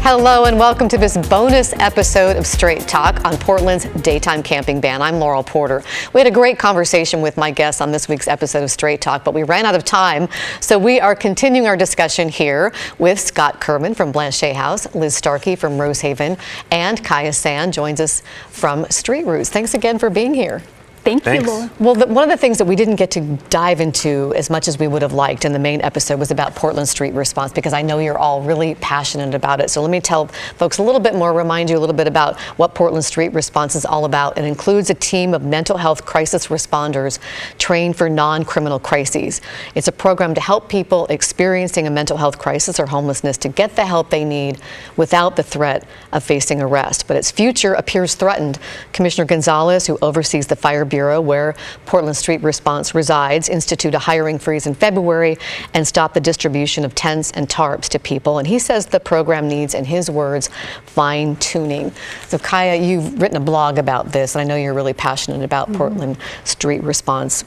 Hello and welcome to this bonus episode of Straight Talk on Portland's daytime camping ban. I'm Laurel Porter. We had a great conversation with my guests on this week's episode of Straight Talk, but we ran out of time. So we are continuing our discussion here with Scott Kerman from Blanchet House, Liz Starkey from Rosehaven, and Kaya Sand joins us from Street Roots. Thanks again for being here. Thanks. You, Laura. Well, one of the things that we didn't get to dive into as much as we would have liked in the main episode was about Portland Street Response, because I know you're all really passionate about it. So let me tell folks a little bit more, remind you a little bit about what Portland Street Response is all about. It includes a team of mental health crisis responders trained for non-criminal crises. It's a program to help people experiencing a mental health crisis or homelessness to get the help they need without the threat of facing arrest. But its future appears threatened. Commissioner Gonzalez, who oversees the Fire Bureau, where Portland Street Response resides, institute a hiring freeze in February and stop the distribution of tents and tarps to people. And he says the program needs, in his words, fine-tuning. So Kaya, you've written a blog about this, and I know you're really passionate about Portland Street Response.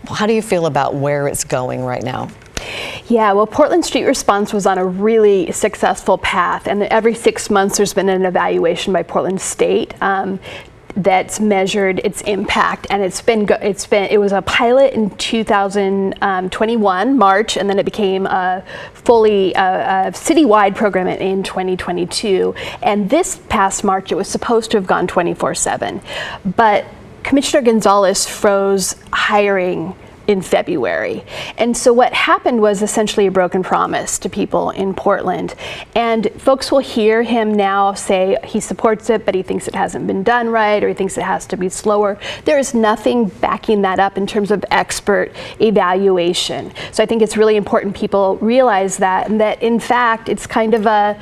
How do you feel about where it's going right now? Yeah, well, Portland Street Response was on a really successful path, and every 6 months there's been an evaluation by Portland State that's measured its impact, and it was a pilot in 2021 March, and then it became a fully citywide program in 2022. And this past March, it was supposed to have gone 24/7, but Commissioner Gonzalez froze hiring in February. And so what happened was essentially a broken promise to people in Portland. And folks will hear him now say he supports it, but he thinks it hasn't been done right, or he thinks it has to be slower. There is nothing backing that up in terms of expert evaluation. So I think it's really important people realize that, and that in fact it's kind of a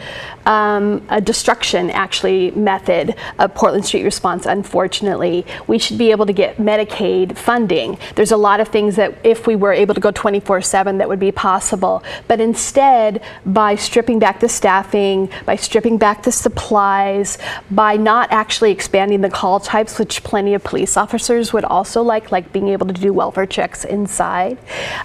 destruction actually method of Portland Street Response. Unfortunately, we should be able to get Medicaid funding. There's a lot of things that if we were able to go 24/7 that would be possible, but instead, by stripping back the staffing, by stripping back the supplies, by not actually expanding the call types, which plenty of police officers would also like being able to do welfare checks inside,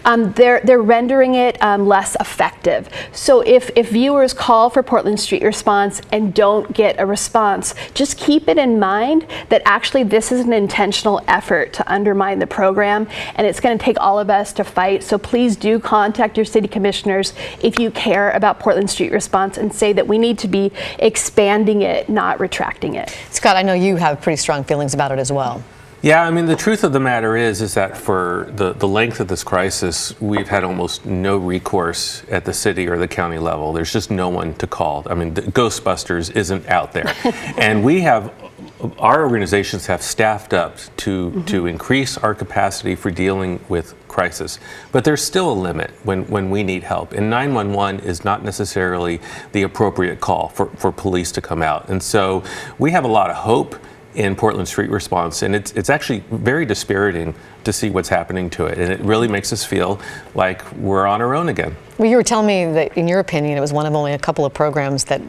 they're rendering it less effective. So if viewers call for Portland Street Response and don't get a response, just keep it in mind that actually this is an intentional effort to undermine the program, and it's going to take all of us to fight. So please do contact your city commissioners if you care about Portland Street Response, and say that we need to be expanding it, not retracting it. Scott, I know you have pretty strong feelings about it as well. Yeah, I mean, the truth of the matter is that for the length of this crisis, we've had almost no recourse at the city or the county level. There's just no one to call. I mean, the Ghostbusters isn't out there. And our organizations have staffed up to increase our capacity for dealing with crisis. But there's still a limit when we need help. And 911 is not necessarily the appropriate call for police to come out. And so we have a lot of hope in Portland Street Response, and it's actually very dispiriting to see what's happening to it, and it really makes us feel like we're on our own again. Well, you were telling me that, in your opinion, it was one of only a couple of programs that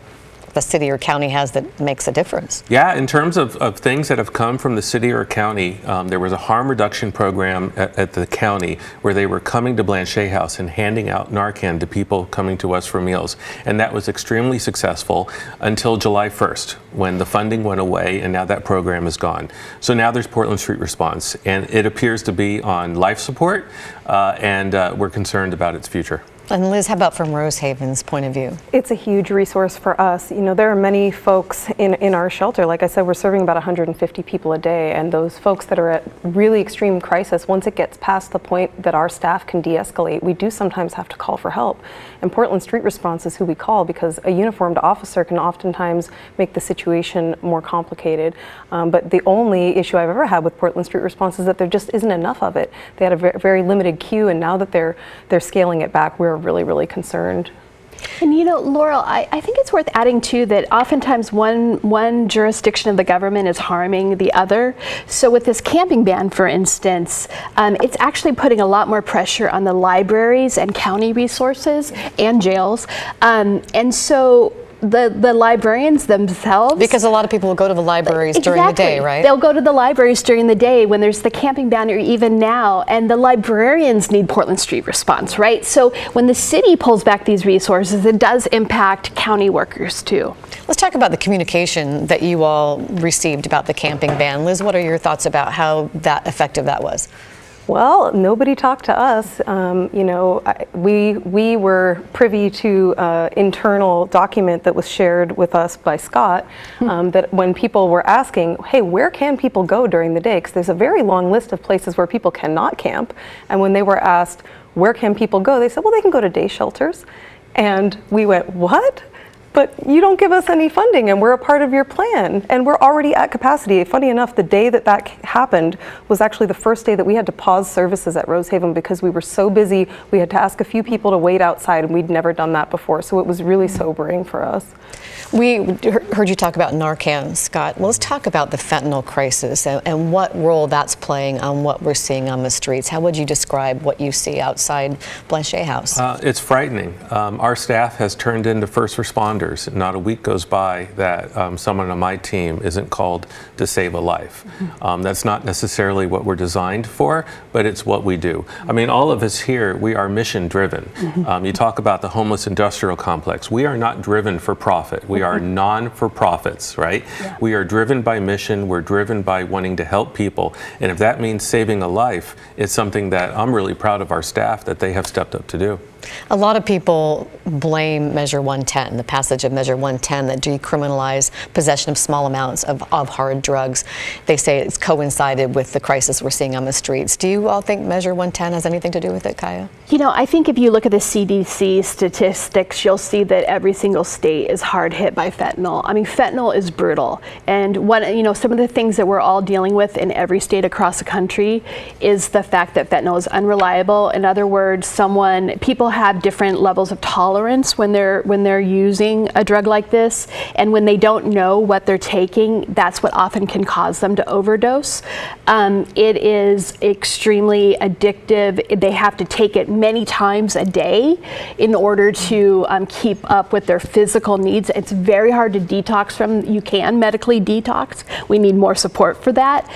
the city or county has that makes a difference. Yeah, in terms of things that have come from the city or county, there was a harm reduction program at the county where they were coming to Blanchet House and handing out Narcan to people coming to us for meals. And that was extremely successful until July 1st, when the funding went away, and now that program is gone. So now there's Portland Street Response, and it appears to be on life support, and we're concerned about its future. And Liz, how about from Rosehaven's point of view? It's a huge resource for us. You know, there are many folks in our shelter. Like I said, we're serving about 150 people a day, and those folks that are at really extreme crisis, once it gets past the point that our staff can de-escalate, we do sometimes have to call for help. And Portland Street Response is who we call, because a uniformed officer can oftentimes make the situation more complicated. But the only issue I've ever had with Portland Street Response is that there just isn't enough of it. They had a very limited queue, and now that they're scaling it back, we're really concerned. And you know, Laurel, I think it's worth adding too that oftentimes one jurisdiction of the government is harming the other. So with this camping ban, for instance, it's actually putting a lot more pressure on the libraries and county resources and jails. And so the librarians themselves. Because a lot of people will go to the libraries during the day, right? They'll go to the libraries during the day when there's the camping ban, or even now, and the librarians need Portland Street response, right? So when the city pulls back these resources, it does impact county workers too. Let's talk about the communication that you all received about the camping ban. Liz, what are your thoughts about how effective that was? Well, nobody talked to us. We were privy to an internal document that was shared with us by Scott, that when people were asking, hey, where can people go during the day? Because there's a very long list of places where people cannot camp. And when they were asked, where can people go? They said, well, they can go to day shelters. And we went, what? But you don't give us any funding, and we're a part of your plan, and we're already at capacity. Funny enough, the day that happened was actually the first day that we had to pause services at Rosehaven because we were so busy. We had to ask a few people to wait outside, and we'd never done that before, so it was really sobering for us. We heard you talk about Narcan, Scott. Well, let's talk about the fentanyl crisis and what role that's playing on what we're seeing on the streets. How would you describe what you see outside Blanchet House? It's frightening. Our staff has turned into first responders. Not a week goes by that someone on my team isn't called to save a life. That's not necessarily what we're designed for, but it's what we do. I mean, all of us here, we are mission driven. You talk about the homeless industrial complex. We are not driven for profit. We are non-for-profits, right? Yeah. We are driven by mission. We're driven by wanting to help people. And if that means saving a life, it's something that I'm really proud of our staff that they have stepped up to do. A lot of people blame Measure 110, the passage of Measure 110 that decriminalized possession of small amounts of hard drugs. They say it's coincided with the crisis we're seeing on the streets. Do you all think Measure 110 has anything to do with it, Kaya? You know, I think if you look at the CDC statistics, you'll see that every single state is hard hit by fentanyl. I mean, fentanyl is brutal. And some of the things that we're all dealing with in every state across the country is the fact that fentanyl is unreliable. In other words, people have different levels of tolerance when they're using a drug like this, and when they don't know what they're taking, that's what often can cause them to overdose. It is extremely addictive. They have to take it many times a day in order to keep up with their physical needs. It's very hard to detox from. You can medically detox. We need more support for that.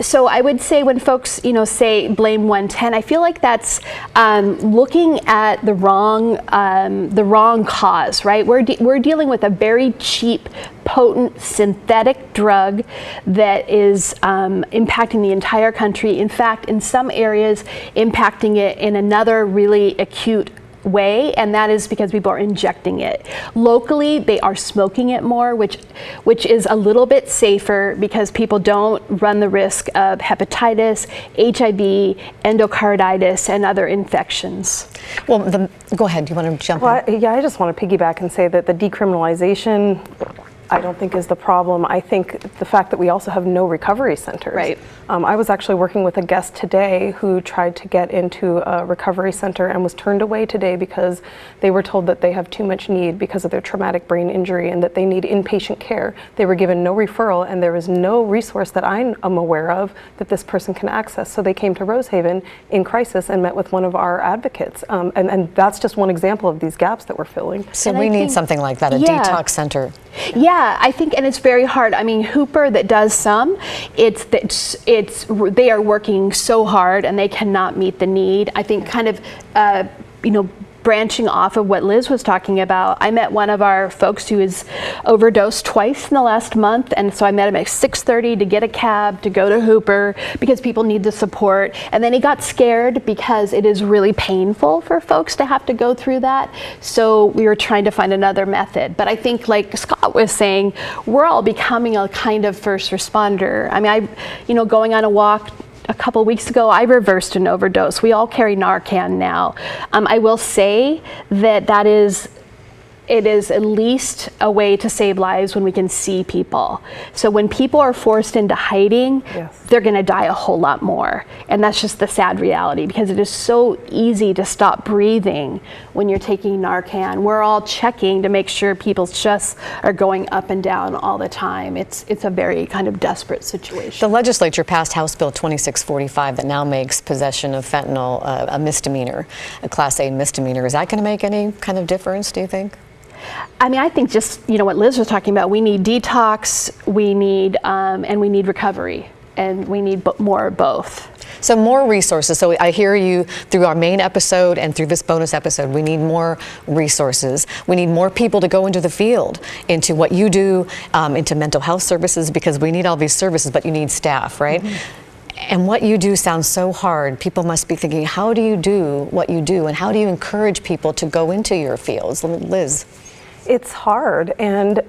So I would say when folks say blame 110, I feel like that's looking at the wrong cause, right? We're dealing with a very cheap, potent synthetic drug that is impacting the entire country. In fact, in some areas, impacting it in another really acute way, and that is because people are injecting it. Locally, they are smoking it more, which is a little bit safer because people don't run the risk of hepatitis, HIV, endocarditis, and other infections. Well, go ahead. You want to jump in? Yeah, I just want to piggyback and say that the decriminalization, I don't think is the problem. I think the fact that we also have no recovery centers. Right. I was actually working with a guest today who tried to get into a recovery center and was turned away today because they were told that they have too much need because of their traumatic brain injury and that they need inpatient care. They were given no referral, and there is no resource that I am aware of that this person can access. So they came to Rosehaven in crisis and met with one of our advocates. And that's just one example of these gaps that we're filling. So we need something like that, a detox center. Yeah, I think, and it's very hard. I mean, Hooper that does some, they are working so hard and they cannot meet the need. I think kind of, branching off of what Liz was talking about, I met one of our folks who has overdosed twice in the last month, and so I met him at 6:30 to get a cab to go to Hooper because people need the support, and then he got scared because it is really painful for folks to have to go through that, so we were trying to find another method. But I think, like Scott was saying, we're all becoming a kind of first responder. I mean, going on a walk a couple weeks ago, I reversed an overdose. We all carry Narcan now. I will say that it is at least a way to save lives when we can see people. So when people are forced into hiding, yes, they're gonna die a whole lot more. And that's just the sad reality, because it is so easy to stop breathing when you're taking Narcan. We're all checking to make sure people's chests are going up and down all the time. It's a very kind of desperate situation. The legislature passed House Bill 2645 that now makes possession of fentanyl a misdemeanor, a Class A misdemeanor. Is that gonna make any kind of difference, do you think? I mean, I think just, what Liz was talking about, we need detox, we need, and we need recovery, and we need more of both. So more resources. So I hear you through our main episode and through this bonus episode. We need more resources. We need more people to go into the field, into what you do, into mental health services, because we need all these services, but you need staff, right? And what you do sounds so hard. People must be thinking, how do you do what you do? And how do you encourage people to go into your fields? Liz. It's hard, and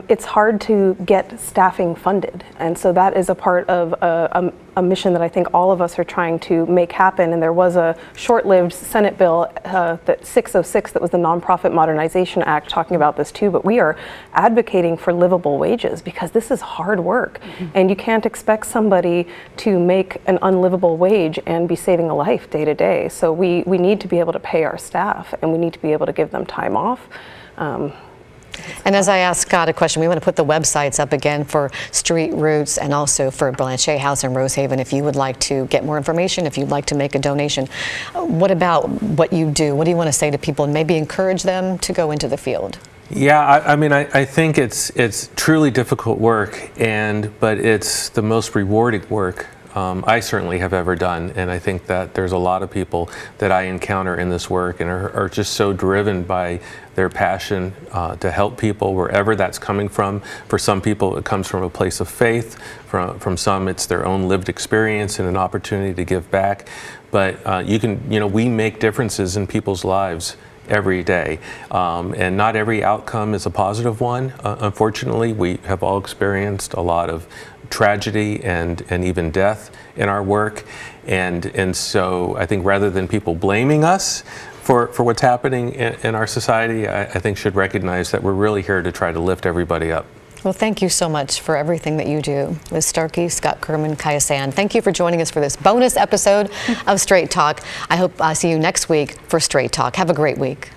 it's hard to get staffing funded, and so that is a part of a mission that I think all of us are trying to make happen. And there was a short-lived Senate bill, that 606, that was the Nonprofit Modernization Act, talking about this too. But we are advocating for livable wages, because this is hard work, and you can't expect somebody to make an unlivable wage and be saving a life day to day. So we need to be able to pay our staff, and we need to be able to give them time off. And as I asked Scott a question, we want to put the websites up again for Street Roots and also for Blanchet House in Rosehaven if you would like to get more information, if you'd like to make a donation. What about what you do? What do you want to say to people and maybe encourage them to go into the field? Yeah, I mean, I think it's truly difficult work, but it's the most rewarding work I certainly have ever done. And I think that there's a lot of people that I encounter in this work and are just so driven by their passion to help people wherever that's coming from. For some people, it comes from a place of faith. From some, it's their own lived experience and an opportunity to give back. But we make differences in people's lives every day. And not every outcome is a positive one. Unfortunately, we have all experienced a lot of tragedy and even death in our work. And so I think rather than people blaming us for what's happening in our society, I think should recognize that we're really here to try to lift everybody up. Well, thank you so much for everything that you do. Liz Starkey, Scott Kerman, Kaya Sand, thank you for joining us for this bonus episode of Straight Talk. I hope I see you next week for Straight Talk. Have a great week.